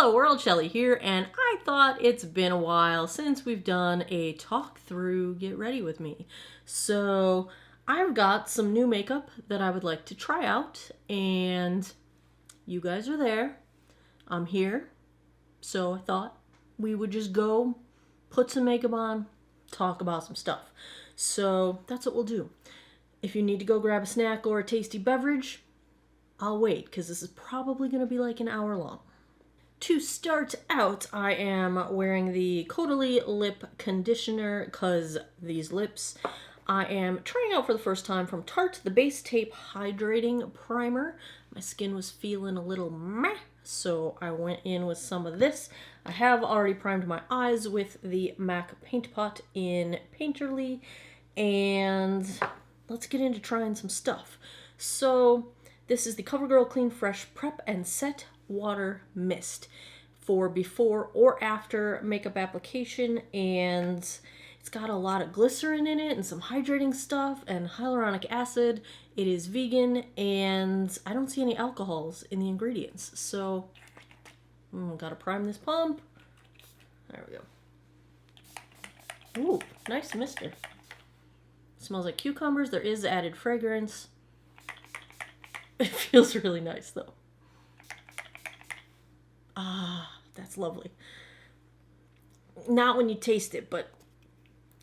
Hello world, Shelly here, and I thought it's been a while since we've done a talk through Get Ready With Me. So I've got some new makeup that I would like to try out, and you guys are there. I'm here, so I thought we would just go put some makeup on, talk about some stuff. So that's what we'll do. If you need to go grab a snack or a tasty beverage, I'll wait, because this is probably going to be like an hour long. To start out, I am wearing the Caudalie Lip Conditioner, because these lips I am trying out for the first time from Tarte, the Base Tape Hydrating Primer. My skin was feeling a little meh, so I went in with some of this. I have already primed my eyes with the MAC Paint Pot in Painterly, and let's get into trying some stuff. So this is the CoverGirl Clean Fresh Prep and Set Water Mist for before or after makeup application, and it's got a lot of glycerin in it and some hydrating stuff and hyaluronic acid. It is vegan, and I don't see any alcohols in the ingredients, so gotta prime this pump. There we go. Ooh, nice mister. Smells like cucumbers. There is added fragrance. It feels really nice though. Ah, that's lovely. Not when you taste it, but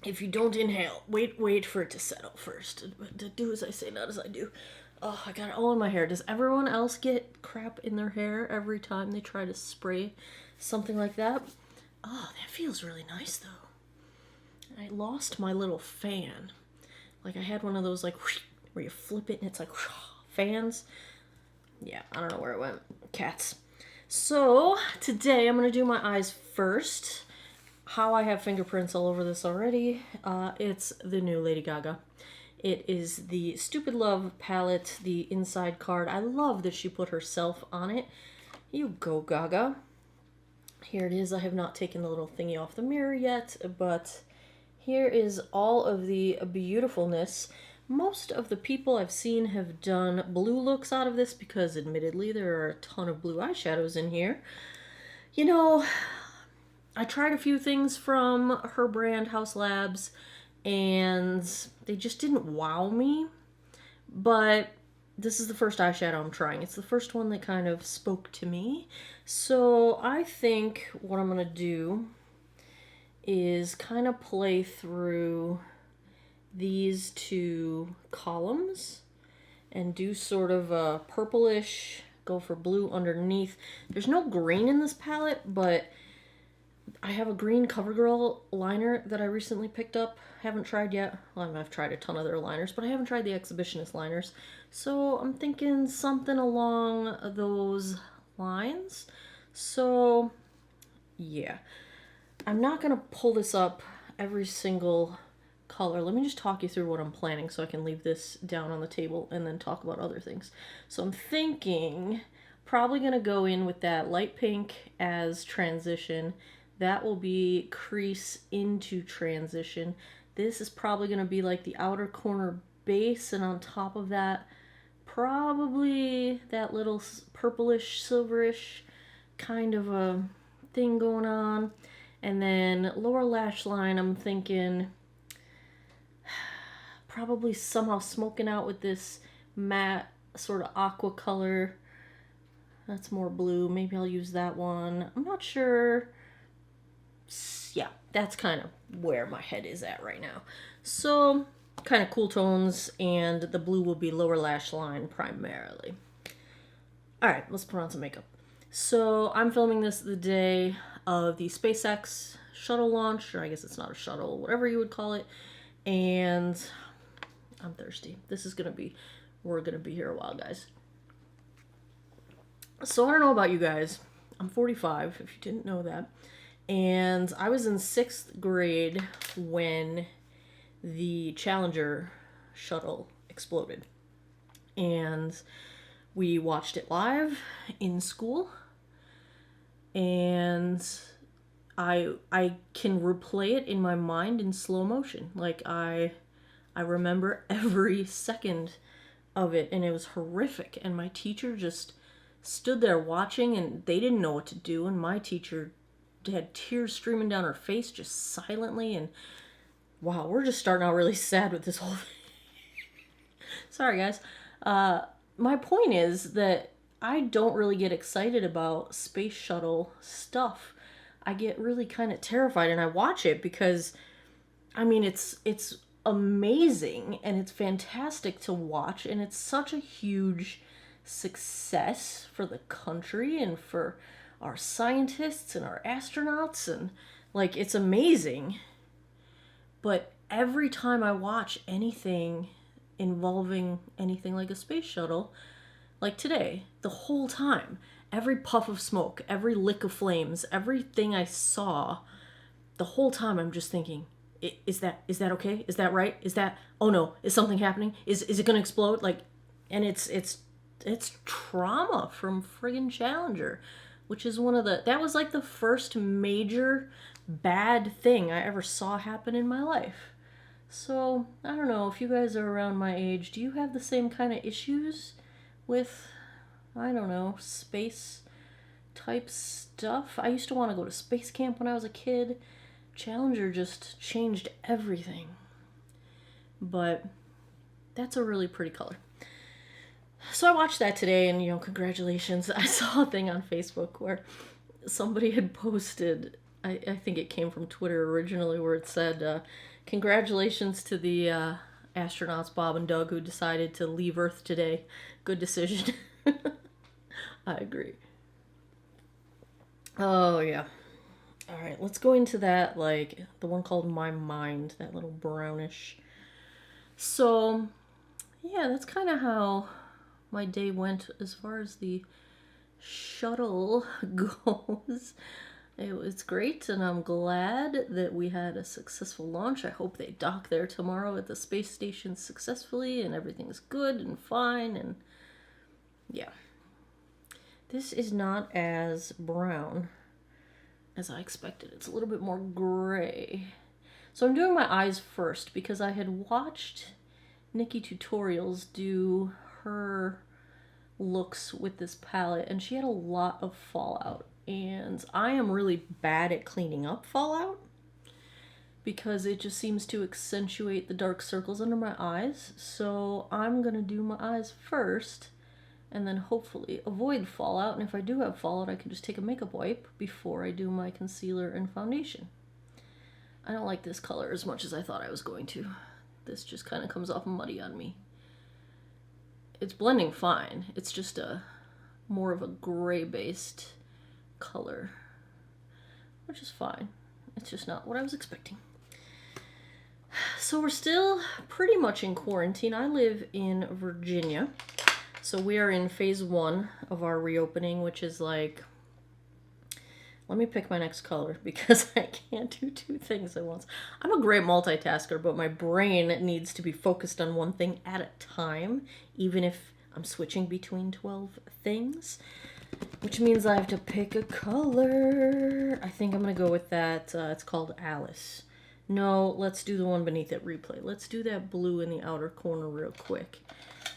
if you don't inhale, wait for it to settle first. Do as I say, not as I do. Oh, I got it all in my hair. Does everyone else get crap in their hair every time they try to spray something like that? Oh, that feels really nice though. I lost my little fan. Like I had one of those like where you flip it and it's like fans. Yeah, I don't know where it went. Cats. So today I'm going to do my eyes first. How I have fingerprints all over this already. It's the new Lady Gaga. It is the Stupid Love palette, the inside card. I love that she put herself on it. You go, Gaga. Here it is. I have not taken the little thingy off the mirror yet, but here is all of the beautifulness. Most of the people I've seen have done blue looks out of this because admittedly there are a ton of blue eyeshadows in here. You know, I tried a few things from her brand, Haus Labs, and they just didn't wow me. But this is the first eyeshadow I'm trying. It's the first one that kind of spoke to me. So I think what I'm going to do is kind of play through these two columns and do sort of a purplish, go for blue underneath. There's no green in this palette, but I have a green CoverGirl liner that I recently picked up. Haven't tried yet. Well, I've tried a ton of their liners, but I haven't tried the Exhibitionist liners. So I'm thinking something along those lines. So yeah, I'm not gonna pull this up every single color. Let me just talk you through what I'm planning so I can leave this down on the table and then talk about other things. So I'm thinking probably going to go in with that light pink as transition. That will be crease into transition. This is probably going to be like the outer corner base, and on top of that probably that little purplish silverish kind of a thing going on. And then lower lash line, I'm thinking probably somehow smoking out with this matte sort of aqua color. That's more blue. Maybe I'll use that one. I'm not sure. Yeah, that's kind of where my head is at right now. So kind of cool tones, and the blue will be lower lash line primarily. All right, let's put on some makeup. So I'm filming this the day of the SpaceX shuttle launch, or I guess it's not a shuttle, whatever you would call it. And I'm thirsty. We're gonna be here a while, guys. So I don't know about you guys. I'm 45, if you didn't know that. And I was in 6th grade when the Challenger shuttle exploded. And we watched it live in school. And I can replay it in my mind in slow motion. Like I remember every second of it, and it was horrific. And my teacher just stood there watching, and they didn't know what to do, and my teacher had tears streaming down her face just silently. And wow, we're just starting out really sad with this whole thing. Sorry, guys. My point is that I don't really get excited about space shuttle stuff. I get really kind of terrified, and I watch it because, I mean, it's amazing and it's fantastic to watch, and it's such a huge success for the country and for our scientists and our astronauts, and like, it's amazing. But every time I watch anything involving anything like a space shuttle, like today, the whole time, every puff of smoke, every lick of flames, everything I saw, the whole time I'm just thinking, is that okay? Is that right? Is that, oh no, is something happening? Is it gonna explode? Like, and it's trauma from friggin' Challenger, which is that was like the first major bad thing I ever saw happen in my life. So, I don't know, if you guys are around my age, do you have the same kind of issues with, I don't know, space type stuff? I used to want to go to space camp when I was a kid. Challenger just changed everything. But that's a really pretty color. So I watched that today, and, congratulations. I saw a thing on Facebook where somebody had posted, I think it came from Twitter originally, where it said, congratulations to the astronauts Bob and Doug who decided to leave Earth today. Good decision. I agree. Oh, yeah. All right, let's go into that, like, the one called My Mind, that little brownish. So, yeah, that's kind of how my day went as far as the shuttle goes. It's great, and I'm glad that we had a successful launch. I hope they dock there tomorrow at the space station successfully, and everything's good and fine, and yeah. This is not as brown as I expected. It's a little bit more gray. So I'm doing my eyes first because I had watched Nikki Tutorials do her looks with this palette, and she had a lot of fallout. And I am really bad at cleaning up fallout because it just seems to accentuate the dark circles under my eyes. So I'm going to do my eyes first and then hopefully avoid fallout. And if I do have fallout, I can just take a makeup wipe before I do my concealer and foundation. I don't like this color as much as I thought I was going to. This just kind of comes off muddy on me. It's blending fine. It's just more of a gray-based color, which is fine. It's just not what I was expecting. So we're still pretty much in quarantine. I live in Virginia, so we are in phase 1 of our reopening, which is like, let me pick my next color because I can't do 2 things at once. I'm a great multitasker, but my brain needs to be focused on one thing at a time, even if I'm switching between 12 things. Which means I have to pick a color. I think I'm going to go with that. It's called Alice. No, let's do the one beneath it, Replay. Let's do that blue in the outer corner real quick.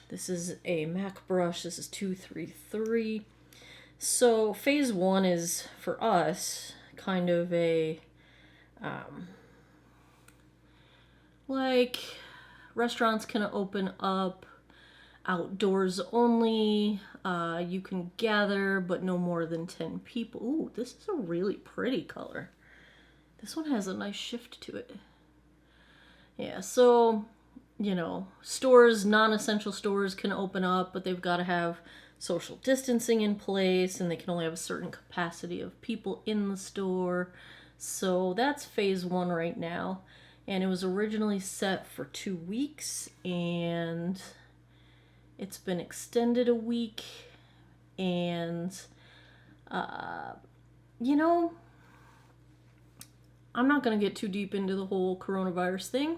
This is a MAC brush. This is 233. So phase 1 is, for us, kind of a, like, restaurants can open up, outdoors only. You can gather, but no more than 10 people. Ooh, this is a really pretty color. This one has a nice shift to it. Yeah, so, stores, non-essential stores can open up, but they've got to have social distancing in place, and they can only have a certain capacity of people in the store. So that's phase 1 right now. And it was originally set for 2 weeks, and it's been extended a week, and, I'm not going to get too deep into the whole coronavirus thing.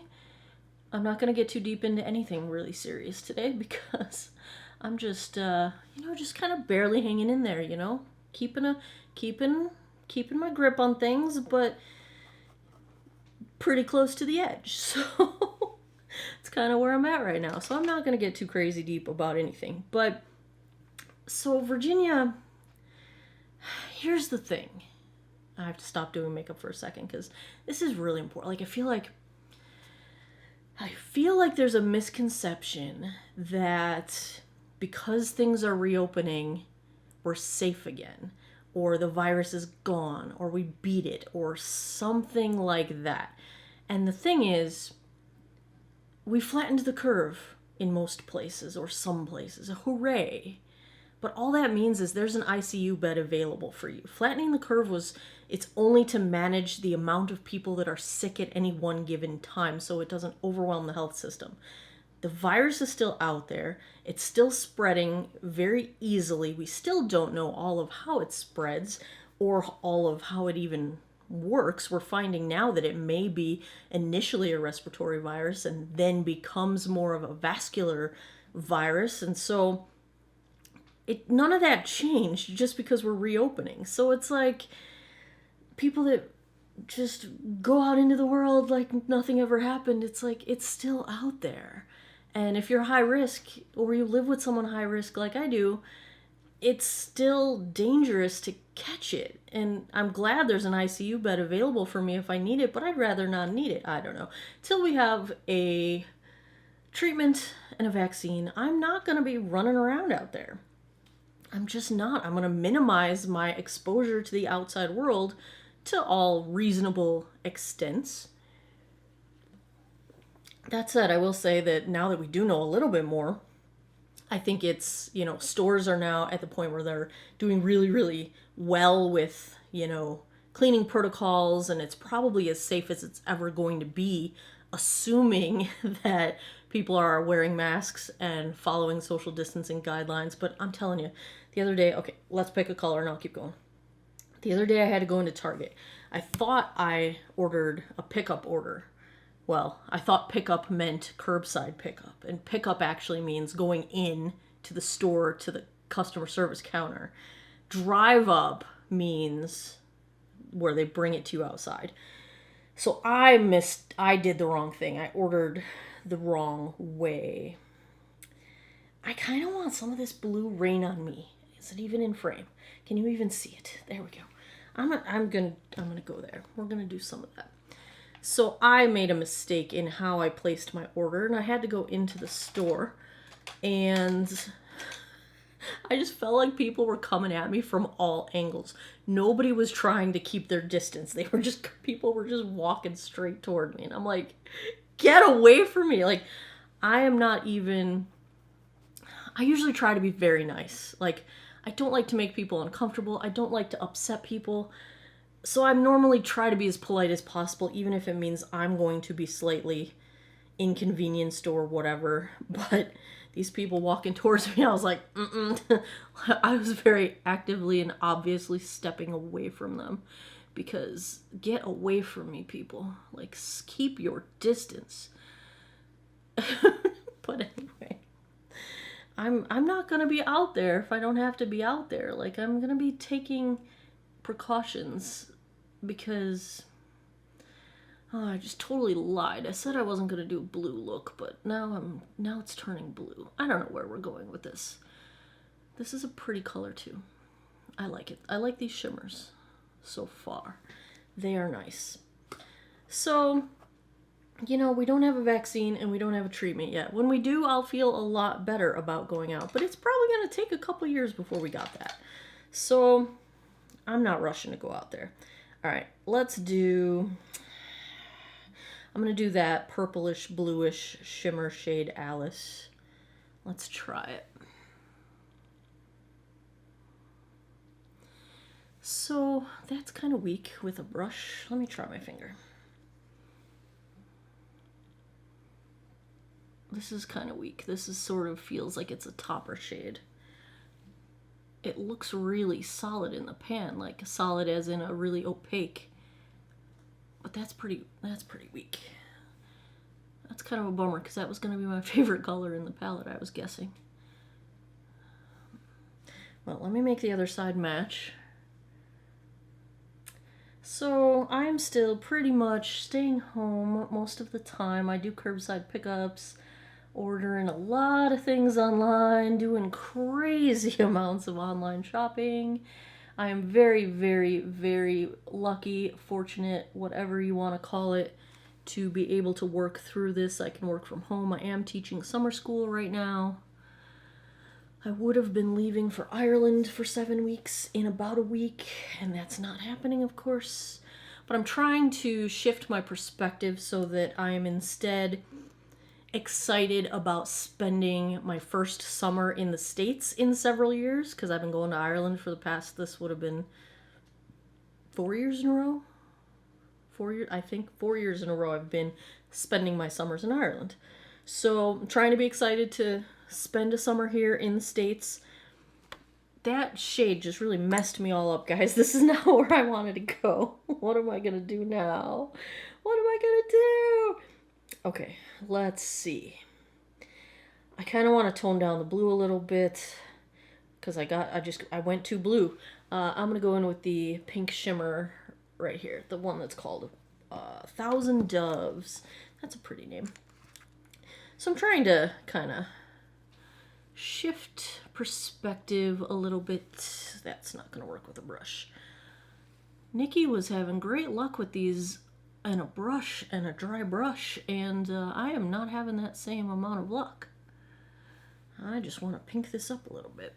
I'm not going to get too deep into anything really serious today because I'm just, just kind of barely hanging in there, keeping my grip on things, but pretty close to the edge. So it's kind of where I'm at right now. So I'm not going to get too crazy deep about anything. But So Virginia, here's the thing. I have to stop doing makeup for a second because this is really important. Like, I feel like there's a misconception that because things are reopening, we're safe again, or the virus is gone, or we beat it, or something like that. And the thing is, we flattened the curve in most places, or some places. Hooray. But all that means is there's an ICU bed available for you. Flattening the curve it's only to manage the amount of people that are sick at any one given time so it doesn't overwhelm the health system. The virus is still out there. It's still spreading very easily. We still don't know all of how it spreads or all of how it even works. We're finding now that it may be initially a respiratory virus and then becomes more of a vascular virus. And so none of that changed just because we're reopening. So it's like people that just go out into the world like nothing ever happened. It's like it's still out there. And if you're high risk or you live with someone high risk like I do, it's still dangerous to catch it. And I'm glad there's an ICU bed available for me if I need it, but I'd rather not need it. I don't know. Till we have a treatment and a vaccine, I'm not going to be running around out there. I'm just not. I'm going to minimize my exposure to the outside world to all reasonable extents. That said, I will say that now that we do know a little bit more, I think it's, stores are now at the point where they're doing really, really well with, cleaning protocols, and it's probably as safe as it's ever going to be, assuming that people are wearing masks and following social distancing guidelines. But I'm telling you, the other day, okay, let's pick a color and I'll keep going. The other day I had to go into Target. I thought I ordered a pickup order. Well, I thought pickup meant curbside pickup, and pickup actually means going in to the store to the customer service counter. Drive up means where they bring it to you outside. So I did the wrong thing. I ordered the wrong way. I kind of want some of this blue rain on me. Is it even in frame? Can you even see it? There we go. I'm gonna go there. We're gonna do some of that. So I made a mistake in how I placed my order, and I had to go into the store, and I just felt like people were coming at me from all angles. Nobody was trying to keep their distance. People were just walking straight toward me, and I'm like, get away from me. Like, I usually try to be very nice. Like, I don't like to make people uncomfortable. I don't like to upset people. So I normally try to be as polite as possible, even if it means I'm going to be slightly inconvenienced or whatever. But these people walking towards me, I was like, I was very actively and obviously stepping away from them, because get away from me, people. Like, keep your distance. But anyway, I'm not going to be out there if I don't have to be out there. Like, I'm going to be taking precautions because I just totally lied. I said I wasn't going to do a blue look, but now it's turning blue. I don't know where we're going with this. This is a pretty color too. I like it. I like these shimmers so far. They are nice. So, we don't have a vaccine and we don't have a treatment yet. When we do, I'll feel a lot better about going out, but it's probably going to take a couple years before we got that. So I'm not rushing to go out there. All right, I'm going to do that purplish, bluish shimmer shade Alice. Let's try it. So that's kind of weak with a brush. Let me try my finger. This is kind of weak. This is sort of feels like it's a topper shade. It looks really solid in the pan, like solid as in a really opaque. But that's pretty weak. That's kind of a bummer because that was going to be my favorite color in the palette, I was guessing. Well, let me make the other side match. So I'm still pretty much staying home most of the time. I do curbside pickups. ordering a lot of things online, doing crazy amounts of online shopping. I am very, very, very lucky, fortunate, whatever you want to call it, to be able to work through this. I can work from home. I am teaching summer school right now. I would have been leaving for Ireland for 7 weeks in about a week, and that's not happening, of course. But I'm trying to shift my perspective so that I am instead excited about spending my first summer in the States in several years, because I've been going to Ireland for the past, this would have been 4 years in a row. 4 years, I think 4 years in a row I've been spending my summers in Ireland. So I'm trying to be excited to spend a summer here in the States. That shade just really messed me all up, guys. This is not where I wanted to go. What am I gonna do now? What am I gonna do? Okay, let's see. I kind of want to tone down the blue a little bit because I went too blue. I'm gonna go in with the pink shimmer right here, the one that's called Thousand Doves. That's a pretty name. So I'm trying to kind of shift perspective a little bit. That's not gonna work with a brush. Nikki was having great luck with these and a brush and a dry brush, and I am not having that same amount of luck. I just want to pink this up a little bit.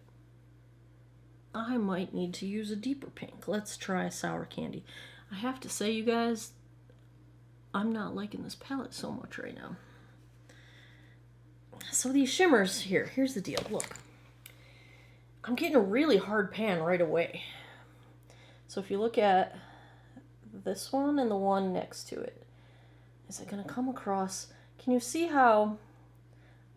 I might need to use a deeper pink. Let's try Sour Candy. I have to say, you guys, I'm not liking this palette so much right now. So these shimmers here, here's the deal. Look, I'm getting a really hard pan right away. So if you look at this one and the one next to it, is it going to come across? Can you see how,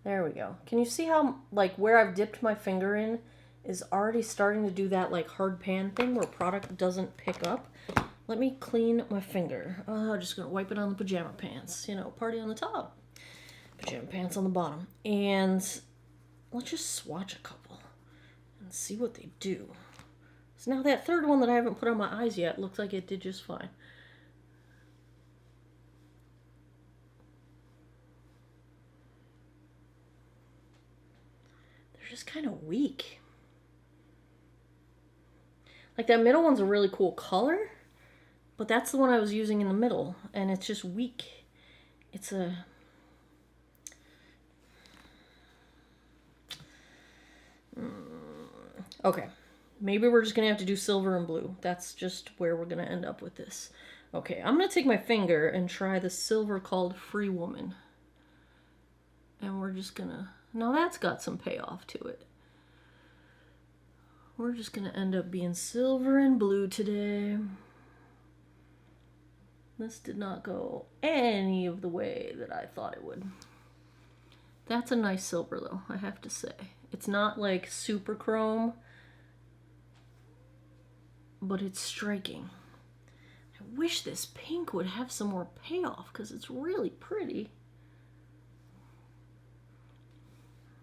there we go. Can you see how, like, where I've dipped my finger in is already starting to do that, like, hard pan thing where product doesn't pick up? Let me clean my finger. I'm just going to wipe it on the pajama pants. You know, party on the top, pajama pants on the bottom. And let's just swatch a couple and see what they do. So now that third one that I haven't put on my eyes yet looks like it did just fine. They're just kind of weak. Like that middle one's a really cool color, but that's the one I was using in the middle, and it's just weak. It's a... Okay. Maybe we're just going to have to do silver and blue. That's just where we're going to end up with this. Okay, I'm going to take my finger and try the silver called Free Woman. And we're just going to... Now that's got some payoff to it. We're just going to end up being silver and blue today. This did not go any of the way that I thought it would. That's a nice silver, though, I have to say. It's not like super chrome, but it's striking. I wish this pink would have some more payoff because it's really pretty.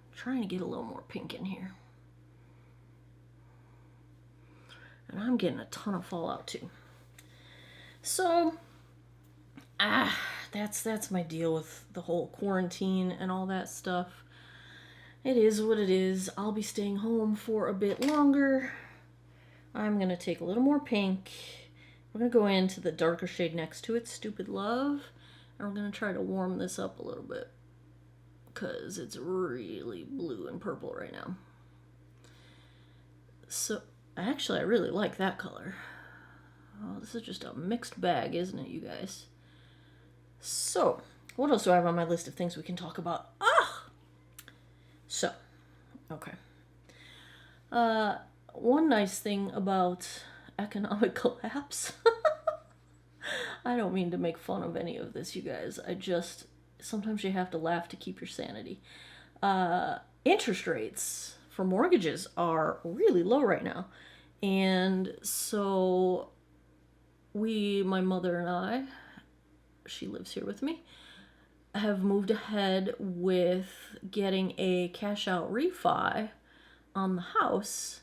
I'm trying to get a little more pink in here. And I'm getting a ton of fallout too. So, that's my deal with the whole quarantine and all that stuff. It is what it is. I'll be staying home for a bit longer. I'm going to take a little more pink. We're going to go into the darker shade next to it, Stupid Love. And we're going to try to warm this up a little bit, because it's really blue and purple right now. So, actually, I really like that color. Oh, this is just a mixed bag, isn't it, you guys? So, what else do I have on my list of things we can talk about? So, okay. One nice thing about economic collapse, I don't mean to make fun of any of this, you guys. Sometimes you have to laugh to keep your sanity. Interest rates for mortgages are really low right now. And so my mother and I, she lives here with me, have moved ahead with getting a cash out refi on the house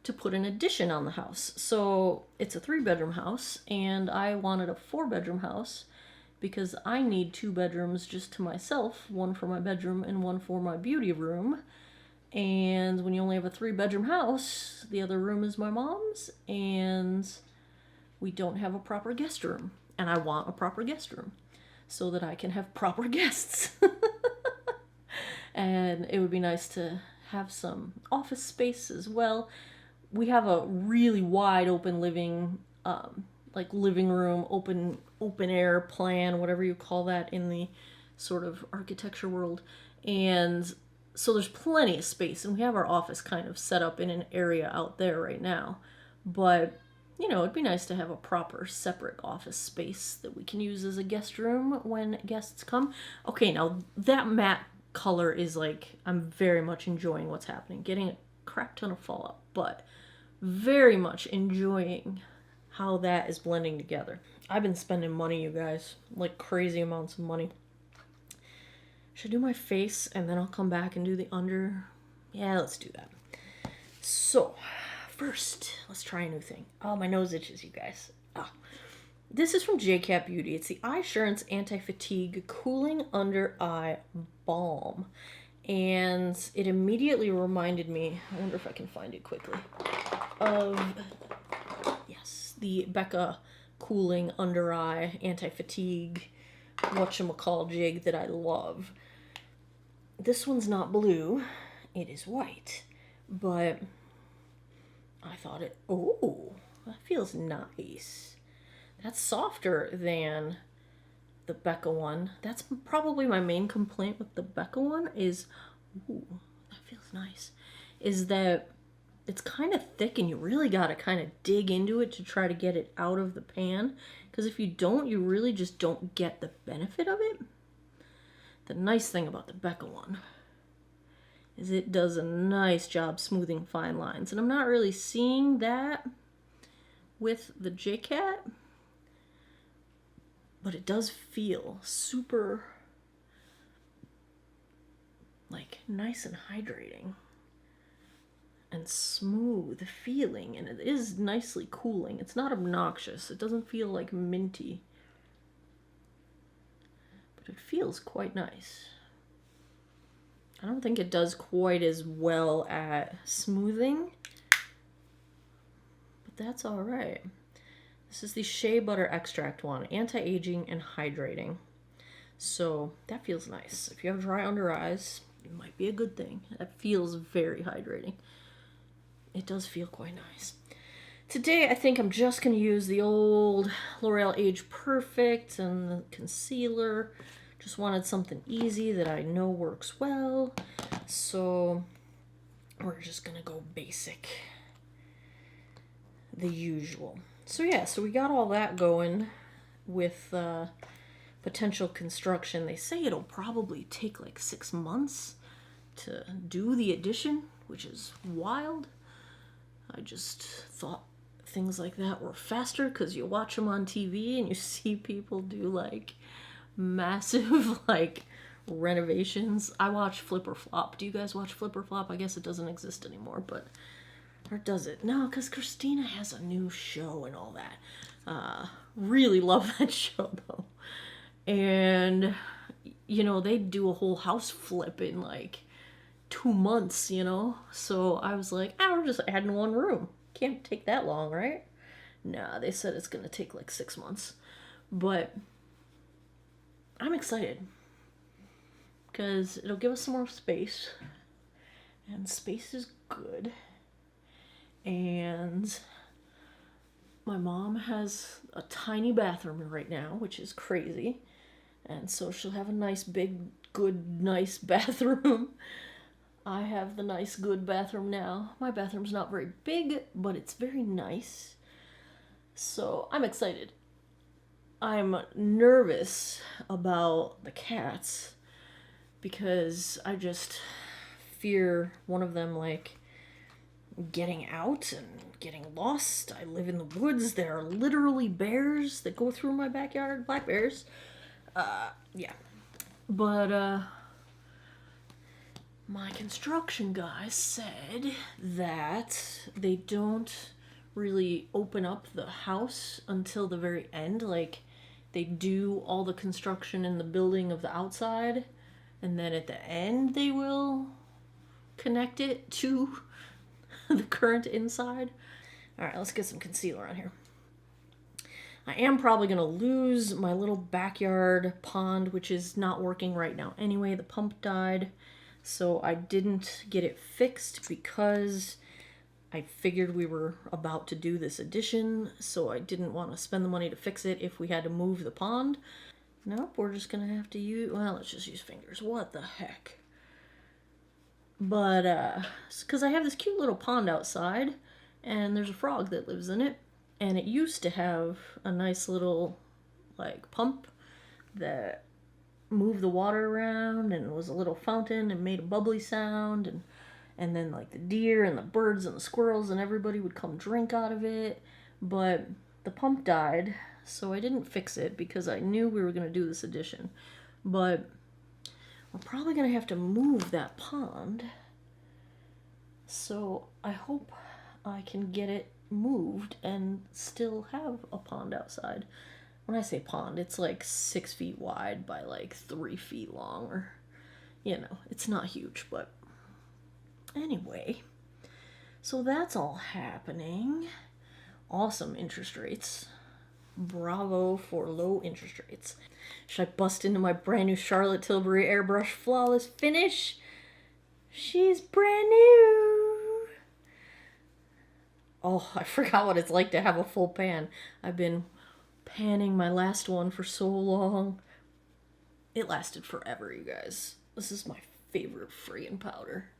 to put an addition on the house. So it's a 3-bedroom house, and I wanted a 4-bedroom house because I need 2 bedrooms just to myself, one for my bedroom and one for my beauty room. And when you only have a 3-bedroom house, the other room is my mom's, and we don't have a proper guest room. And I want a proper guest room so that I can have proper guests. And it would be nice to have some office space as well. We have a really wide open living room, open air plan, whatever you call that in the sort of architecture world. And so there's plenty of space, and we have our office kind of set up in an area out there right now. But, you know, it'd be nice to have a proper separate office space that we can use as a guest room when guests come. Okay, now that matte color is like, I'm very much enjoying what's happening. Getting a crap ton of fallout, but very much enjoying how that is blending together. I've been spending money, you guys, like crazy amounts of money. Should I do my face and then I'll come back and do the under? Yeah, let's do that. So, first, let's try a new thing. Oh, my nose itches, you guys. Oh. This is from j.cat Beauty. It's the Eye Assurance Anti-Fatigue Cooling Under Eye Balm. And it immediately reminded me, I wonder if I can find it quickly, of, yes, the Becca Cooling Under Eye Anti-Fatigue whatchamacall jig that I love. This one's not blue, it is white, but I thought oh, that feels nice. That's softer than the Becca one. That's probably my main complaint with the Becca one is, ooh, that feels nice, is that it's kind of thick and you really got to kind of dig into it to try to get it out of the pan. Because if you don't, you really just don't get the benefit of it. The nice thing about the Becca one is it does a nice job smoothing fine lines. And I'm not really seeing that with the j.cat. But it does feel super, like, nice and hydrating. And smooth feeling, and it is nicely cooling. It's not obnoxious. It doesn't feel like minty. But it feels quite nice. I don't think it does quite as well at smoothing, but that's alright. This is the Shea Butter Extract one, anti-aging and hydrating. So that feels nice. If you have dry under eyes, it might be a good thing. That feels very hydrating. It does feel quite nice. Today, I think I'm just going to use the old L'Oreal Age Perfect and the concealer. Just wanted something easy that I know works well. So we're just going to go basic. The usual. So yeah, so we got all that going with potential construction. They say it'll probably take like 6 months to do the addition, which is wild. I just thought things like that were faster because you watch them on TV and you see people do like massive like renovations. I watch Flip or Flop. Do you guys watch Flip or Flop? I guess it doesn't exist anymore, but or does it? No, because Christina has a new show and all that. Really love that show though. And you know, they do a whole house flip in like 2 months, you know? So I was like, we're just adding one room. Can't take that long, right? Nah, they said it's gonna take like 6 months. But I'm excited because it'll give us some more space. And space is good. And my mom has a tiny bathroom right now, which is crazy. And so she'll have a nice, big, good, nice bathroom. I have the nice, good bathroom now. My bathroom's not very big, but it's very nice. So I'm excited. I'm nervous about the cats because I just fear one of them, like, getting out and getting lost. I live in the woods. There are literally bears that go through my backyard. Black bears. Yeah. But, my construction guy said that they don't really open up the house until the very end. Like, they do all the construction in the building of the outside, and then at the end they will connect it to the current inside. All right, let's get some concealer on here. I am probably going to lose my little backyard pond, which is not working right now anyway. The pump died, so I didn't get it fixed because I figured we were about to do this addition, so I didn't want to spend the money to fix it if we had to move the pond. Nope, we're just going to have to use, well, let's just use fingers. What the heck? But, because I have this cute little pond outside, and there's a frog that lives in it, and it used to have a nice little, like, pump that moved the water around, and it was a little fountain and made a bubbly sound, and then, like, the deer and the birds and the squirrels and everybody would come drink out of it. But the pump died, so I didn't fix it because I knew we were going to do this addition. But we're probably going to have to move that pond. So I hope I can get it moved and still have a pond outside. When I say pond, it's like 6 feet wide by like 3 feet long, or, you know, it's not huge, but anyway. So that's all happening. Awesome interest rates. Bravo for low interest rates. Should I bust into my brand new Charlotte Tilbury Airbrush Flawless Finish? She's brand new. Oh, I forgot what it's like to have a full pan. I've been panning my last one for so long. It lasted forever, you guys. This is my favorite friggin' powder.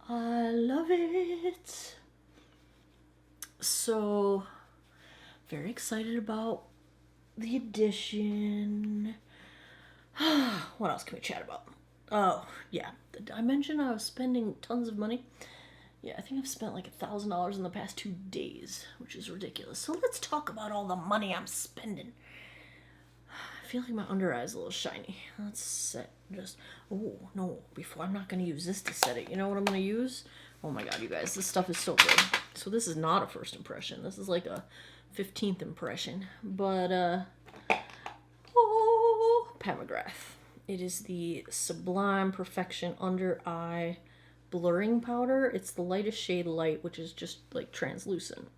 I love it. So, very excited about the addition. What else can we chat about? Oh, yeah. Did I mention I was spending tons of money? Yeah, I think I've spent like $1,000 in the past 2 days, which is ridiculous. So let's talk about all the money I'm spending. I feel like my under eye is a little shiny. Let's set just... Oh, no. Before, I'm not going to use this to set it. You know what I'm going to use? Oh my god, you guys. This stuff is so good. So this is not a first impression. This is like a 15th impression. But, oh, Pamagraph. It is the Sublime Perfection Under Eye Blurring Powder. It's the lightest shade light, which is just like translucent.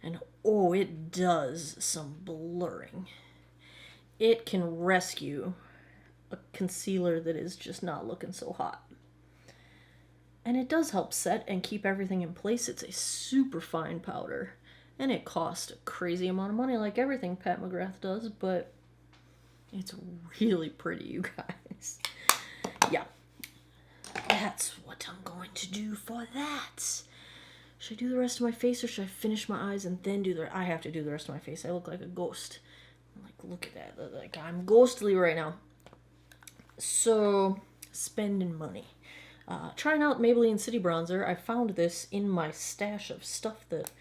And oh, it does some blurring. It can rescue a concealer that is just not looking so hot. And it does help set and keep everything in place. It's a super fine powder. And it costs a crazy amount of money like everything Pat McGrath does, but it's really pretty, you guys. Yeah. That's what I'm going to do for that. Should I do the rest of my face, or should I finish my eyes and then do the... I have to do the rest of my face. I look like a ghost. Like, look at that. Like, I'm ghostly right now. So, spending money. Trying out Maybelline City Bronzer. I found this in my stash of stuff that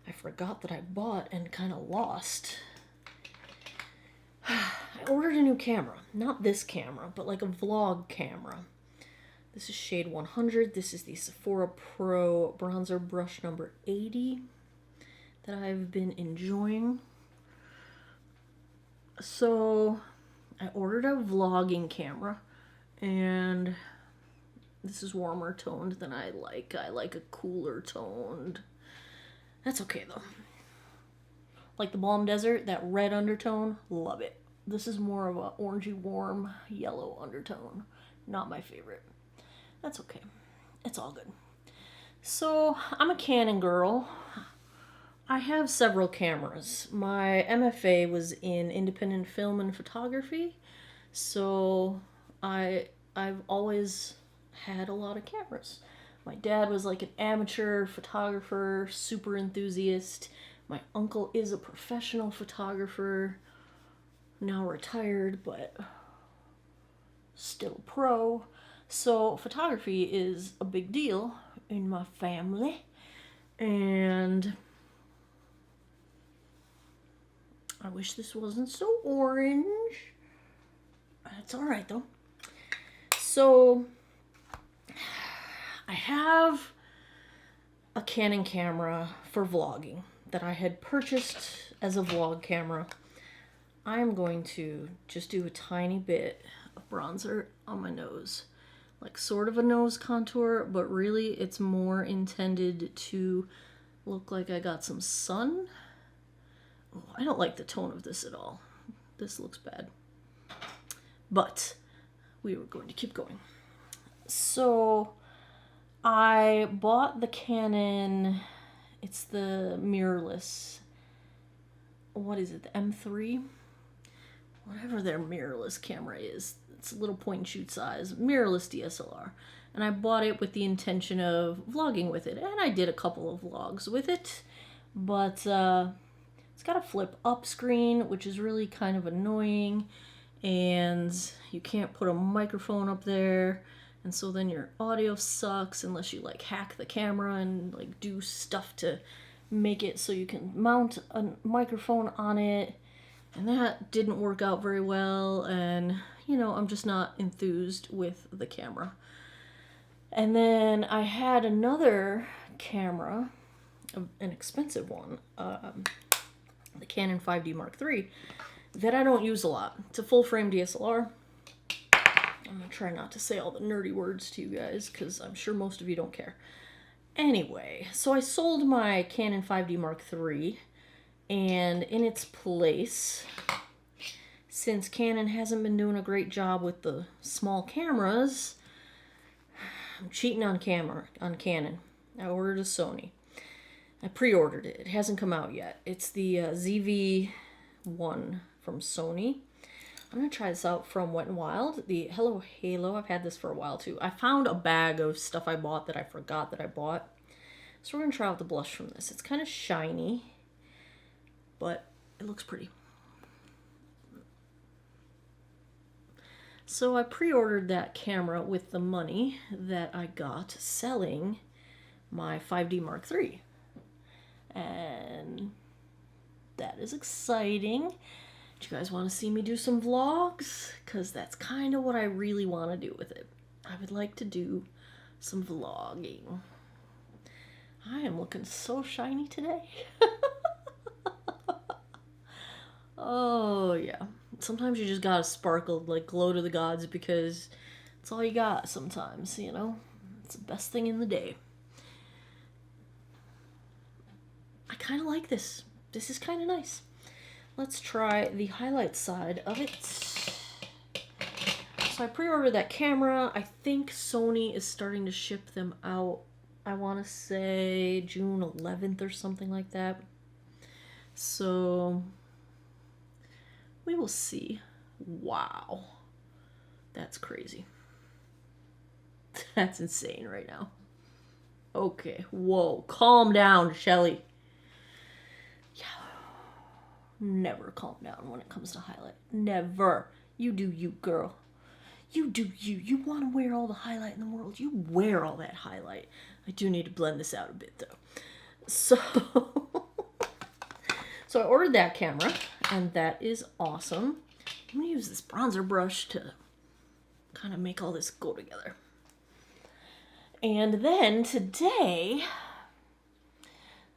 I forgot that I bought and kind of lost. I ordered a new camera. Not this camera, but like a vlog camera. This is shade 100. This is the Sephora Pro bronzer brush number 80 that I've been enjoying. So I ordered a vlogging camera, and this is warmer toned than I like. I like a cooler toned. That's okay though. Like the Balm Desert, that red undertone, love it. This is more of a orangey warm yellow undertone. Not my favorite. That's okay. It's all good. So, I'm a Canon girl. I have several cameras. My MFA was in independent film and photography, so I've always had a lot of cameras. My dad was like an amateur photographer, super enthusiast. My uncle is a professional photographer, now retired, but still pro. So photography is a big deal in my family, and I wish this wasn't so orange. That's all right though. So I have a Canon camera for vlogging that I had purchased as a vlog camera. I'm going to just do a tiny bit of bronzer on my nose. Like sort of a nose contour, but really it's more intended to look like I got some sun. Oh, I don't like the tone of this at all. This looks bad. But we were going to keep going. So I bought the Canon, it's the mirrorless, what is it, the M3? Whatever their mirrorless camera is. It's a little point and shoot size, mirrorless DSLR. And I bought it with the intention of vlogging with it. And I did a couple of vlogs with it. But it's got a flip up screen, which is really kind of annoying. And you can't put a microphone up there. And so then your audio sucks unless you like hack the camera and like do stuff to make it so you can mount a microphone on it. And that didn't work out very well, and, you know, I'm just not enthused with the camera. And then I had another camera, an expensive one, the Canon 5D Mark III, that I don't use a lot. It's a full-frame DSLR. I'm going to try not to say all the nerdy words to you guys, because I'm sure most of you don't care. Anyway, so I sold my Canon 5D Mark III, and in its place, since Canon hasn't been doing a great job with the small cameras, I'm cheating on Canon. I ordered a Sony. I pre-ordered it. It hasn't come out yet. It's the ZV-1 from Sony. I'm going to try this out from Wet n Wild. The Hello Halo. I've had this for a while too. I found a bag of stuff I bought that I forgot that I bought. So we're going to try out the blush from this. It's kind of shiny, but it looks pretty. So I pre-ordered that camera with the money that I got selling my 5D Mark III. And that is exciting. Do you guys want to see me do some vlogs? Because that's kind of what I really want to do with it. I would like to do some vlogging. I am looking so shiny today. Oh, yeah. Sometimes you just gotta sparkle, like glow to the gods, because it's all you got sometimes, you know? It's the best thing in the day. I kind of like this. This is kind of nice. Let's try the highlight side of it. So I pre-ordered that camera. I think Sony is starting to ship them out, I want to say June 11th or something like that. So we will see. Wow. That's crazy. That's insane right now. Okay. Whoa. Calm down, Shelly. Yeah. Never calm down when it comes to highlight. Never. You do you, girl. You do you. You want to wear all the highlight in the world. You wear all that highlight. I do need to blend this out a bit, though. So I ordered that camera, and that is awesome. I'm going to use this bronzer brush to kind of make all this go together. And then today,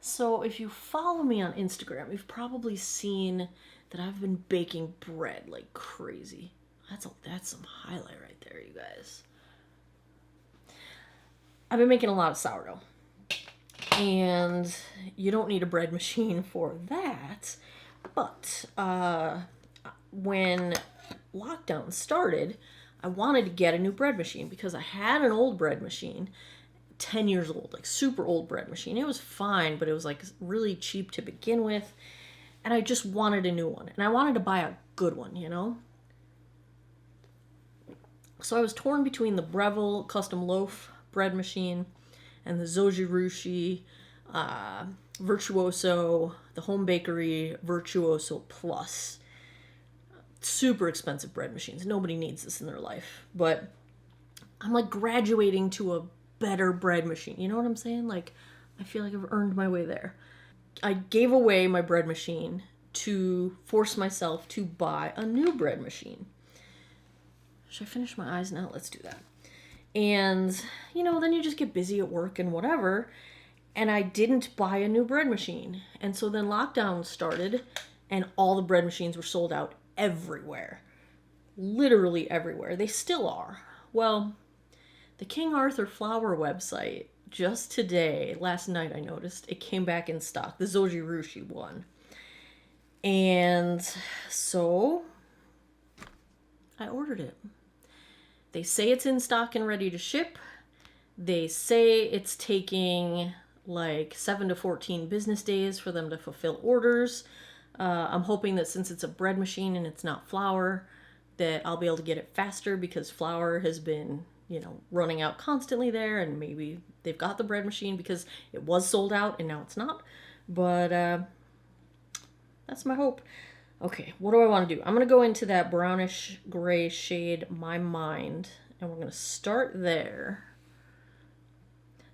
so if you follow me on Instagram, you've probably seen that I've been baking bread like crazy. That's some highlight right there, you guys. I've been making a lot of sourdough. And you don't need a bread machine for that. But when lockdown started, I wanted to get a new bread machine because I had an old bread machine, 10 years old, like super old bread machine. It was fine, but it was like really cheap to begin with. And I just wanted a new one. And I wanted to buy a good one, you know? So I was torn between the Breville custom loaf bread machine and the Zojirushi Virtuoso, the Home Bakery Virtuoso Plus. Super expensive bread machines. Nobody needs this in their life. But I'm like graduating to a better bread machine. You know what I'm saying? Like, I feel like I've earned my way there. I gave away my bread machine to force myself to buy a new bread machine. Should I finish my eyes now? Let's do that. And, you know, then you just get busy at work and whatever. And I didn't buy a new bread machine. And so then lockdown started and all the bread machines were sold out everywhere. Literally everywhere. They still are. Well, the King Arthur Flower website, just today, last night I noticed, it came back in stock. The Zojirushi one. And so I ordered it. They say it's in stock and ready to ship. They say it's taking like 7 to 14 business days for them to fulfill orders. I'm hoping that since it's a bread machine and it's not flour, that I'll be able to get it faster, because flour has been, you know, running out constantly there, and maybe they've got the bread machine because it was sold out and now it's not. But that's my hope. Okay, what do I want to do? I'm going to go into that brownish gray shade, My Mind, and we're going to start there.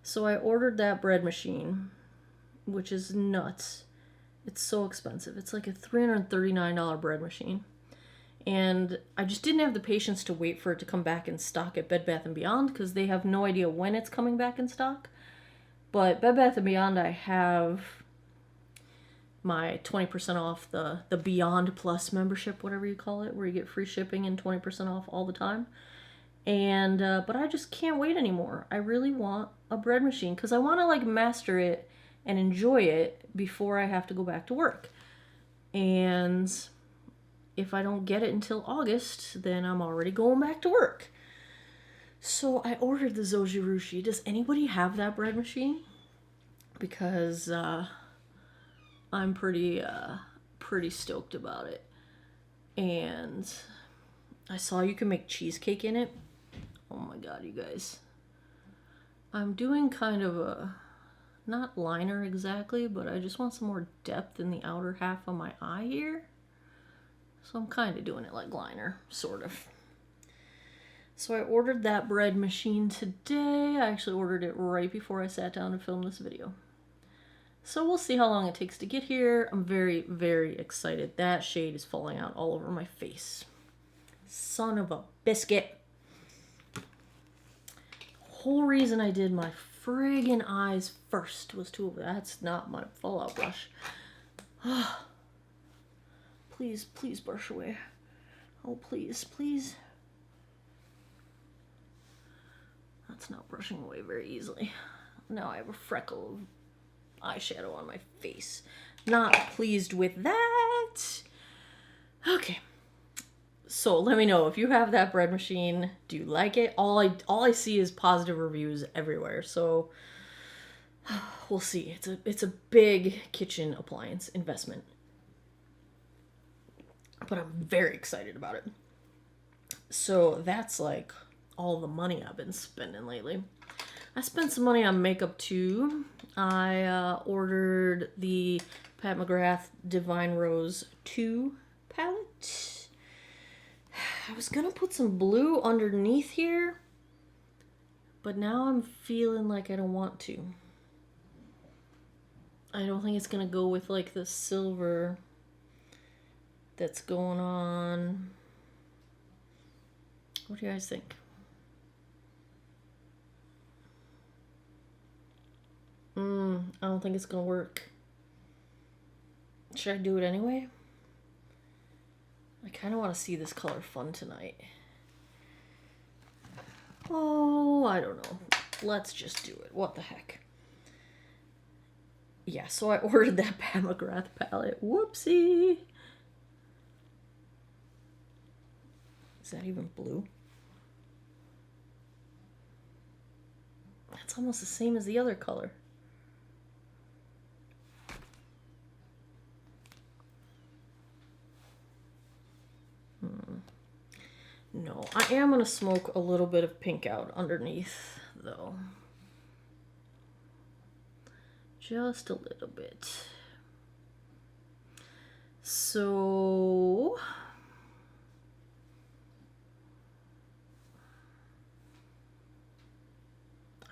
So I ordered that bread machine, which is nuts. It's so expensive. It's like a $339 bread machine. And I just didn't have the patience to wait for it to come back in stock at Bed Bath & Beyond, because they have no idea when it's coming back in stock. But Bed Bath & Beyond, I have my 20% off the Beyond Plus membership, whatever you call it, where you get free shipping and 20% off all the time. And but I just can't wait anymore. I really want a bread machine because I want to like master it and enjoy it before I have to go back to work. And if I don't get it until August, then I'm already going back to work. So I ordered the Zojirushi. Does anybody have that bread machine? Because I'm pretty stoked about it. And I saw you can make cheesecake in it. Oh my god, you guys. I'm doing kind of a, not liner exactly, but I just want some more depth in the outer half of my eye here. So I'm kind of doing it like liner, sort of. So I ordered that bread machine today. I actually ordered it right before I sat down to film this video. So we'll see how long it takes to get here. I'm very, very excited. That shade is falling out all over my face. Son of a biscuit. Whole reason I did my friggin' eyes first was to, that's not my fallout brush. Please, please brush away. Oh, please, please. That's not brushing away very easily. Now I have a freckle of eyeshadow on my face. Not pleased with that. Okay. So let me know if you have that bread machine. Do you like it? All I see is positive reviews everywhere. So we'll see. It's a big kitchen appliance investment. But I'm very excited about it. So that's like all the money I've been spending lately. I spent some money on makeup too. I ordered the Pat McGrath Divine Rose 2 palette. I was gonna put some blue underneath here, but now I'm feeling like I don't want to. I don't think it's gonna go with like the silver that's going on. What do you guys think? I don't think it's gonna work. Should I do it anyway? I kind of want to see this color fun tonight. Oh, I don't know. Let's just do it. What the heck? Yeah, so I ordered that Pat McGrath palette. Whoopsie! Is that even blue? That's almost the same as the other color. No, I am going to smoke a little bit of pink out underneath, though. Just a little bit. So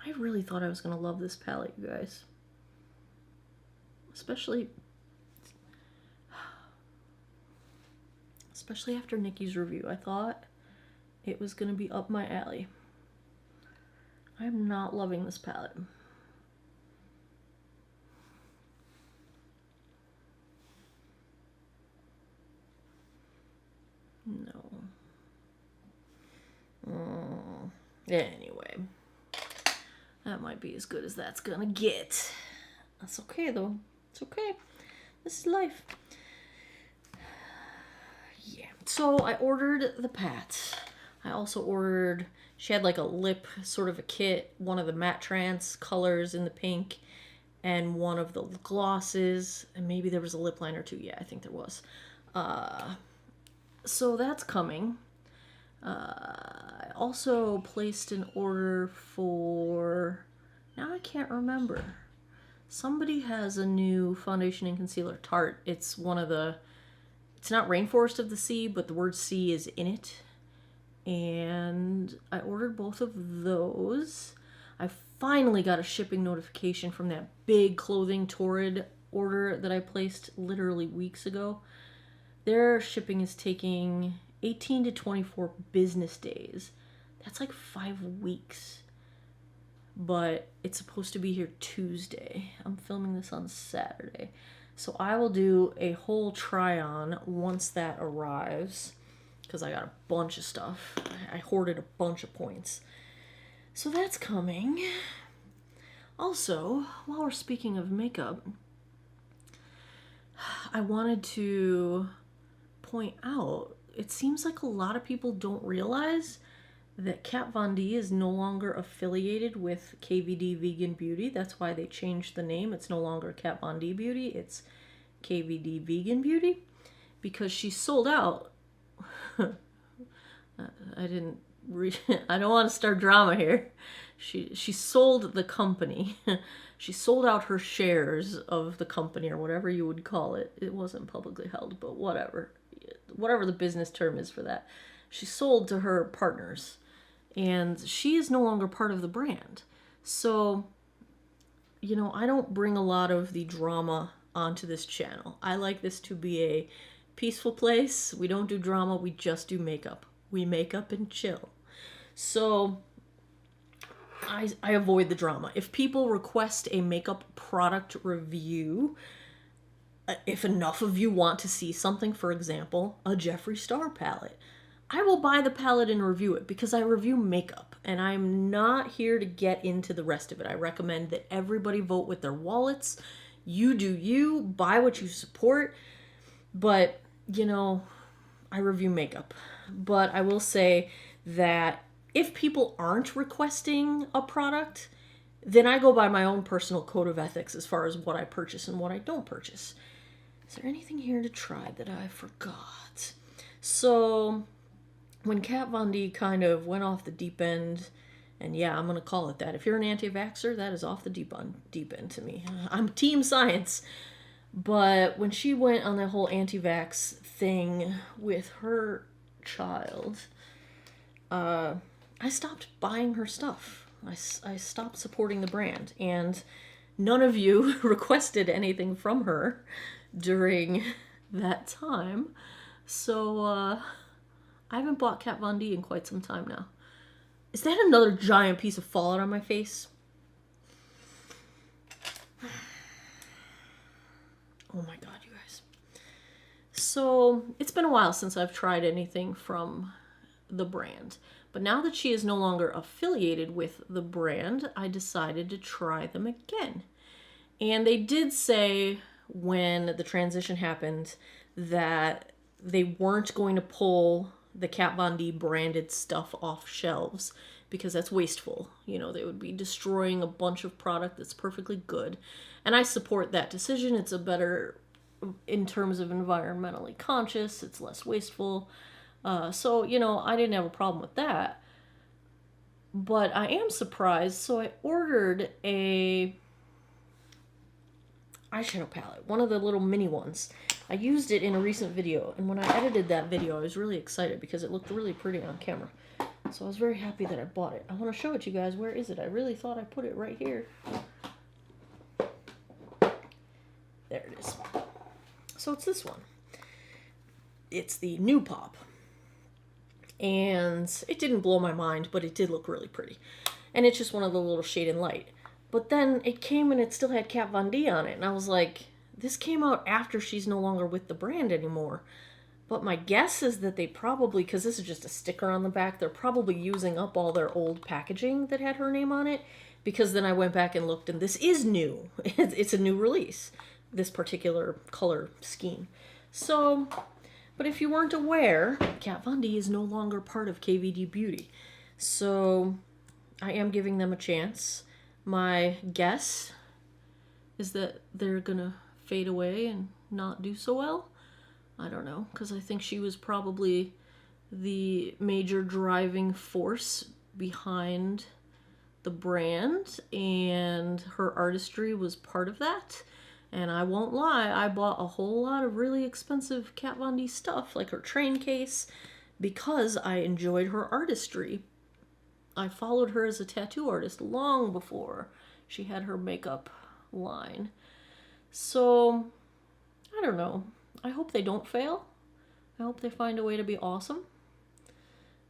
I really thought I was going to love this palette, you guys. Especially after Nikki's review. I thought it was going to be up my alley. I'm not loving this palette. No. Anyway. That might be as good as that's gonna get. That's okay, though. It's okay. This is life. Yeah. So I ordered the Pats. I also ordered... She had like a lip sort of a kit. One of the matte trance colors in the pink. And one of the glosses. And maybe there was a lip liner too. Yeah, I think there was. So that's coming. I also placed an order for... Now I can't remember. Somebody has a new foundation and concealer, Tarte. It's one of the... It's not Rainforest of the Sea, but the word sea is in it. And I ordered both of those. I finally got a shipping notification from that big clothing Torrid order that I placed literally weeks ago. Their shipping is taking 18 to 24 business days. That's like 5 weeks. But it's supposed to be here Tuesday. I'm filming this on Saturday. So I will do a whole try-on once that arrives. Because I got a bunch of stuff. I hoarded a bunch of points. So that's coming. Also, while we're speaking of makeup, I wanted to point out, it seems like a lot of people don't realize that Kat Von D is no longer affiliated with KVD Vegan Beauty. That's why they changed the name. It's no longer Kat Von D Beauty. It's KVD Vegan Beauty. Because she sold out. I don't want to start drama here. She sold the company. She sold out her shares of the company, or whatever you would call it. It wasn't publicly held, but whatever. Whatever the business term is for that. She sold to her partners. And she is no longer part of the brand. So, you know, I don't bring a lot of the drama onto this channel. I like this to be a peaceful place. We don't do drama, we just do makeup. We make up and chill. So, I avoid the drama. If people request a makeup product review, if enough of you want to see something, for example, a Jeffree Star palette, I will buy the palette and review it because I review makeup and I'm not here to get into the rest of it. I recommend that everybody vote with their wallets. You do you, buy what you support. But, you know, I review makeup. But I will say that if people aren't requesting a product, then I go by my own personal code of ethics as far as what I purchase and what I don't purchase. Is there anything here to try that I forgot? So... when Kat Von D kind of went off the deep end, and yeah, I'm going to call it that. If you're an anti-vaxxer, that is off the deep end to me. I'm team science. But when she went on that whole anti-vax thing with her child, I stopped buying her stuff. I stopped supporting the brand. And none of you requested anything from her during that time. So, I haven't bought Kat Von D in quite some time now. Is that another giant piece of fallout on my face? Oh my god, you guys. So, it's been a while since I've tried anything from the brand. But now that she is no longer affiliated with the brand, I decided to try them again. And they did say when the transition happened that they weren't going to pull the Kat Von D branded stuff off shelves because that's wasteful. You know, they would be destroying a bunch of product that's perfectly good. And I support that decision. It's a better, in terms of environmentally conscious, it's less wasteful. So, you know, I didn't have a problem with that. But I am surprised. So I ordered a eyeshadow palette, one of the little mini ones. I used it in a recent video, and when I edited that video, I was really excited because it looked really pretty on camera. So I was very happy that I bought it. I want to show it to you guys. Where is it? I really thought I put it right here. There it is. So it's this one. It's the New Pop. And it didn't blow my mind, but it did look really pretty. And it's just one of the little shade and light. But then it came and it still had Kat Von D on it. And I was like, this came out after she's no longer with the brand anymore. But my guess is that they probably, because this is just a sticker on the back, they're probably using up all their old packaging that had her name on it. Because then I went back and looked, and this is new. It's a new release, this particular color scheme. So, but if you weren't aware, Kat Von D is no longer part of KVD Beauty. So, I am giving them a chance. My guess is that they're gonna fade away and not do so well. I don't know, because I think she was probably the major driving force behind the brand, and her artistry was part of that. And I won't lie, I bought a whole lot of really expensive Kat Von D stuff, like her train case, because I enjoyed her artistry. I followed her as a tattoo artist long before she had her makeup line. So, I don't know. I hope they don't fail. I hope they find a way to be awesome.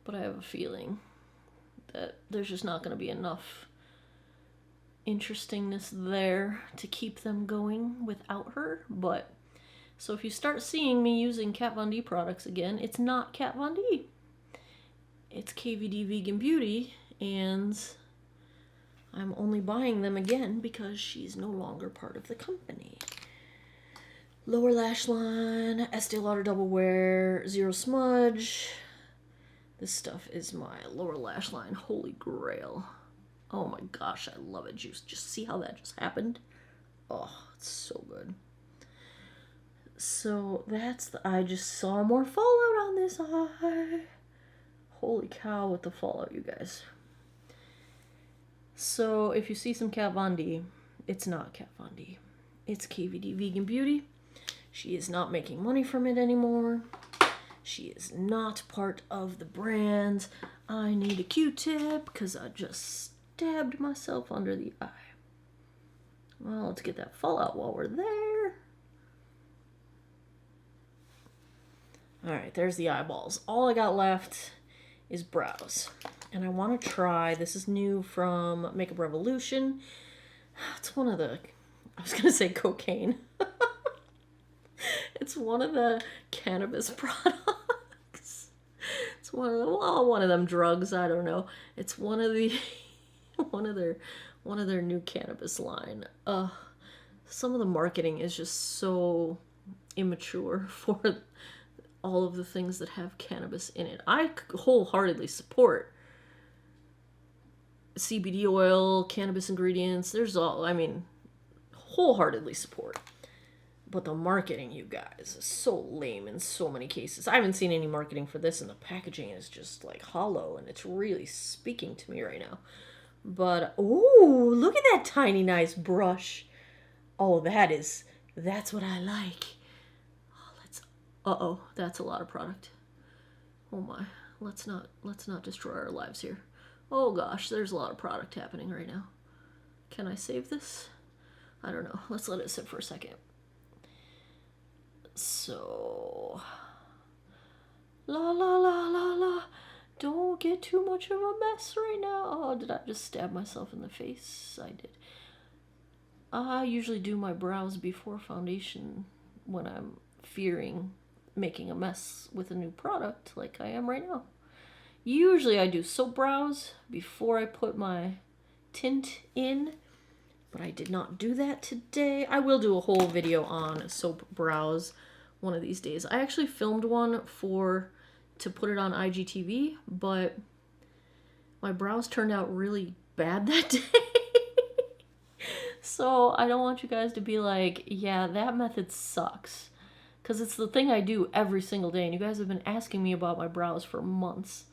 But I have a feeling that there's just not going to be enough interestingness there to keep them going without her. But, so if you start seeing me using Kat Von D products again, it's not Kat Von D. It's KVD Vegan Beauty, and I'm only buying them again because she's no longer part of the company. Lower lash line, Estee Lauder Double Wear, Zero Smudge. This stuff is my lower lash line holy grail. Oh my gosh, I love it. Just see how that just happened? Oh, it's so good. So that's I just saw more fallout on this eye. Holy cow with the fallout, you guys. So if you see some Kat Von D, it's not Kat Von D. It's KVD Vegan Beauty. She is not making money from it anymore. She is not part of the brand. I need a Q-tip because I just stabbed myself under the eye. Well, let's get that fallout while we're there. Alright, there's the eyeballs. All I got left is brows. And I want to try, this is new from Makeup Revolution. It's one of the, I was going to say cocaine. It's one of the cannabis products. It's one of the, well, one of them drugs, I don't know. It's one of the, one of their new cannabis line. Some of the marketing is just so immature for all of the things that have cannabis in it. I wholeheartedly support CBD oil, cannabis ingredients. There's all, I mean, wholeheartedly support. But the marketing, you guys, is so lame in so many cases. I haven't seen any marketing for this, and the packaging is just like hollow, and it's really speaking to me right now. But, ooh, look at that tiny nice brush. Oh, that's what I like. Uh-oh, that's a lot of product. Oh my, let's not destroy our lives here. Oh gosh, there's a lot of product happening right now. Can I save this? I don't know. Let's let it sit for a second. So, la la la la la. Don't get too much of a mess right now. Oh, did I just stab myself in the face? I did. I usually do my brows before foundation when I'm fearing making a mess with a new product like I am right now. Usually I do soap brows before I put my tint in, but I did not do that today. I will do a whole video on soap brows one of these days. I actually filmed one to put it on IGTV, but my brows turned out really bad that day. So I don't want you guys to be like, yeah, that method sucks. Because it's the thing I do every single day, and you guys have been asking me about my brows for months.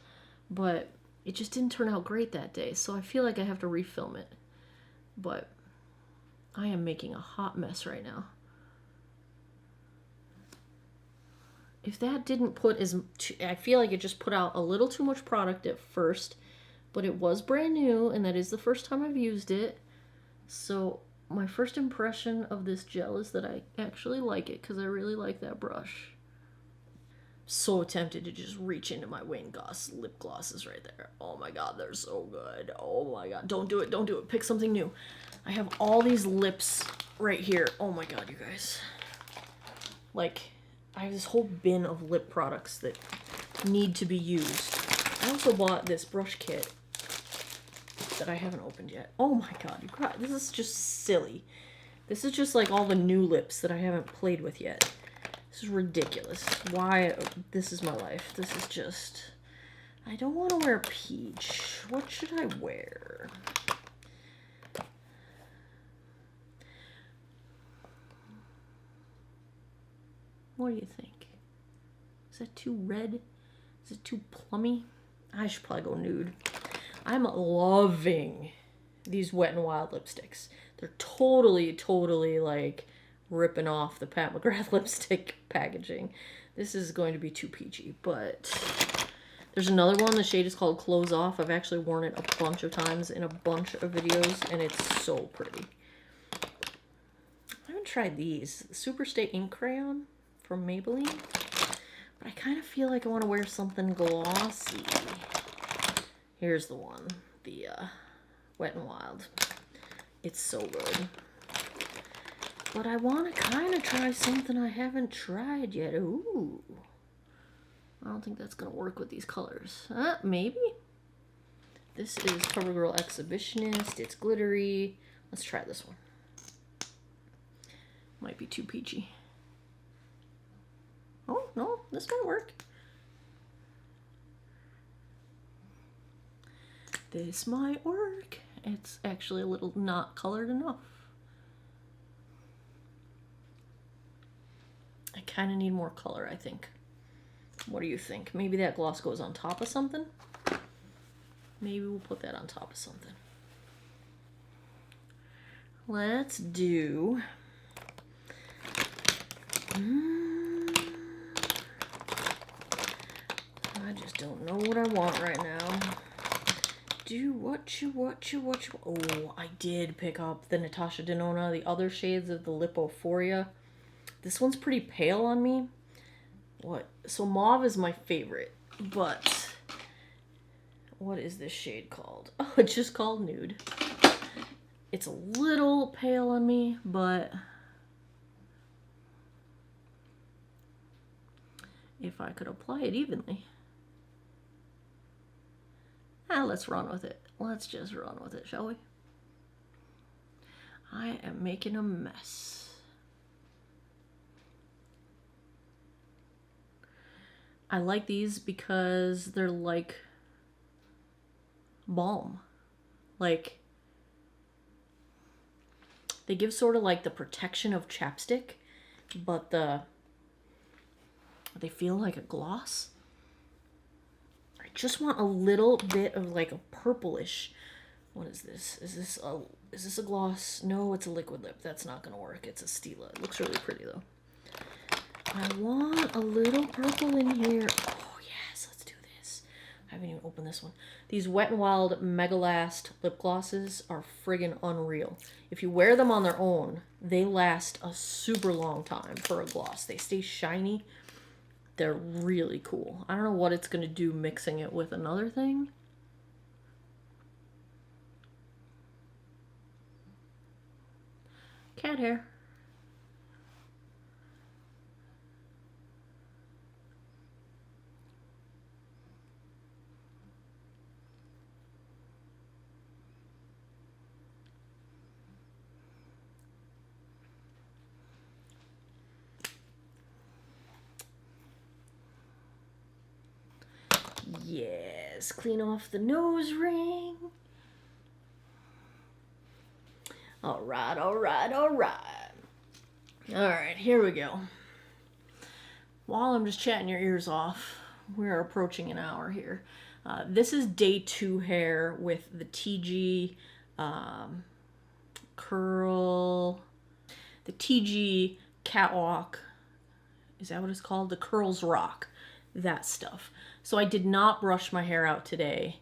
But it just didn't turn out great that day, so I feel like I have to refilm it. But I am making a hot mess right now. If that didn't put I feel like it just put out a little too much product at first, but it was brand new, and that is the first time I've used it. So my first impression of this gel is that I actually like it, because I really like that brush. So tempted to just reach into my Wayne Goss lip glosses right there. Oh my god, they're so good. Oh my god, don't do it, don't do it. Pick something new. I have all these lips right here. Oh my god, you guys. Like, I have this whole bin of lip products that need to be used. I also bought this brush kit that I haven't opened yet. Oh my god, you guys, this is just silly. This is just like all the new lips that I haven't played with yet. This is ridiculous. Why? This is my life. This is just... I don't want to wear peach. What should I wear? What do you think? Is that too red? Is it too plummy? I should probably go nude. I'm loving these Wet n Wild lipsticks. They're totally like ripping off the Pat McGrath lipstick packaging. This is going to be too peachy, but there's another one. The shade is called Close Off. I've actually worn it a bunch of times in a bunch of videos, and it's so pretty. I haven't tried these. Superstay Ink Crayon from Maybelline, but I kind of feel like I want to wear something glossy. Here's the one, the Wet n Wild. It's so good. But I want to kind of try something I haven't tried yet. Ooh. I don't think that's going to work with these colors. Maybe? This is CoverGirl Exhibitionist. It's glittery. Let's try this one. Might be too peachy. Oh, no, this might work. This might work. It's actually a little not colored enough. I kind of need more color, I think. What do you think? Maybe that gloss goes on top of something? Maybe we'll put that on top of something. Let's do... I just don't know what I want right now. Do what you... Oh, I did pick up the Natasha Denona, the other shades of the Lipophoria. This one's pretty pale on me. What? So mauve is my favorite, but what is this shade called? Oh, it's just called Nude. It's a little pale on me, but if I could apply it evenly. Let's run with it. Let's just run with it, shall we? I am making a mess. I like these because they're like balm. Like, they give sort of like the protection of chapstick, but they feel like a gloss. I just want a little bit of like a purplish. What is this? Is this a gloss? No, it's a liquid lip. That's not gonna work. It's a Stila. It looks really pretty though. I want a little purple in here. Oh yes, let's do this. I haven't even opened this one. These Wet n Wild Mega Last lip glosses are friggin' unreal. If you wear them on their own, they last a super long time for a gloss. They stay shiny. They're really cool. I don't know what it's gonna do mixing it with another thing. Cat hair. Yes, clean off the nose ring. All right. All right, here we go. While I'm just chatting your ears off, we're approaching an hour here. This is day 2 hair with the TG curl, the TG catwalk. Is that what it's called? The Curls Rock. That stuff. So I did not brush my hair out today.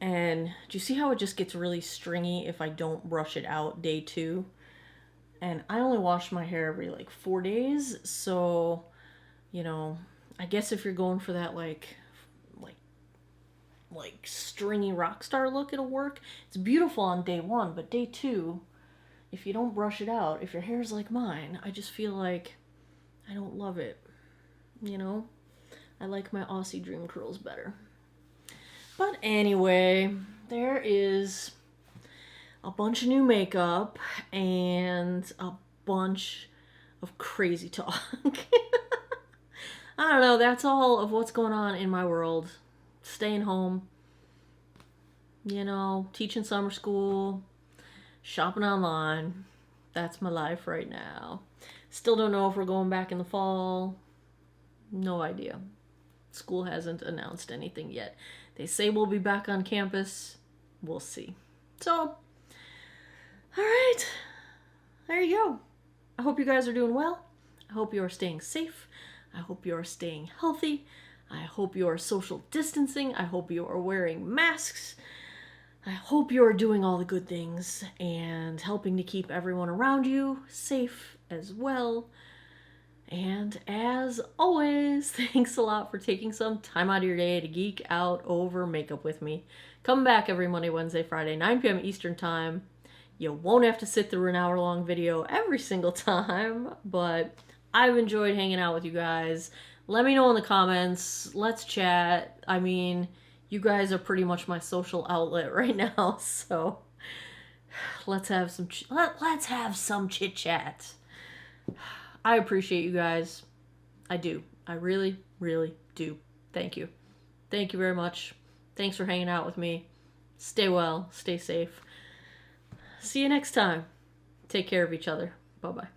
And do you see how it just gets really stringy if I don't brush it out day 2? And I only wash my hair every like 4 days. So, you know, I guess if you're going for that like stringy rock star look, it'll work. It's beautiful on day 1, but day 2, if you don't brush it out, if your hair's like mine, I just feel like I don't love it. You know, I like my Aussie Dream curls better. But anyway, there is a bunch of new makeup and a bunch of crazy talk. I don't know, that's all of what's going on in my world. Staying home, you know, teaching summer school, shopping online. That's my life right now. Still don't know if we're going back in the fall. No idea. School hasn't announced anything yet. They say we'll be back on campus. We'll see. So, all right. There you go. I hope you guys are doing well. I hope you are staying safe. I hope you are staying healthy. I hope you are social distancing. I hope you are wearing masks. I hope you are doing all the good things and helping to keep everyone around you safe as well. And as always, thanks a lot for taking some time out of your day to geek out over makeup with me. Come back every Monday, Wednesday, Friday, 9 p.m. Eastern Time. You won't have to sit through an hour-long video every single time, but I've enjoyed hanging out with you guys. Let me know in the comments. Let's chat. I mean, you guys are pretty much my social outlet right now, so let's have some chit-chat. I appreciate you guys. I do. I really, really do. Thank you. Thank you very much. Thanks for hanging out with me. Stay well. Stay safe. See you next time. Take care of each other. Bye-bye.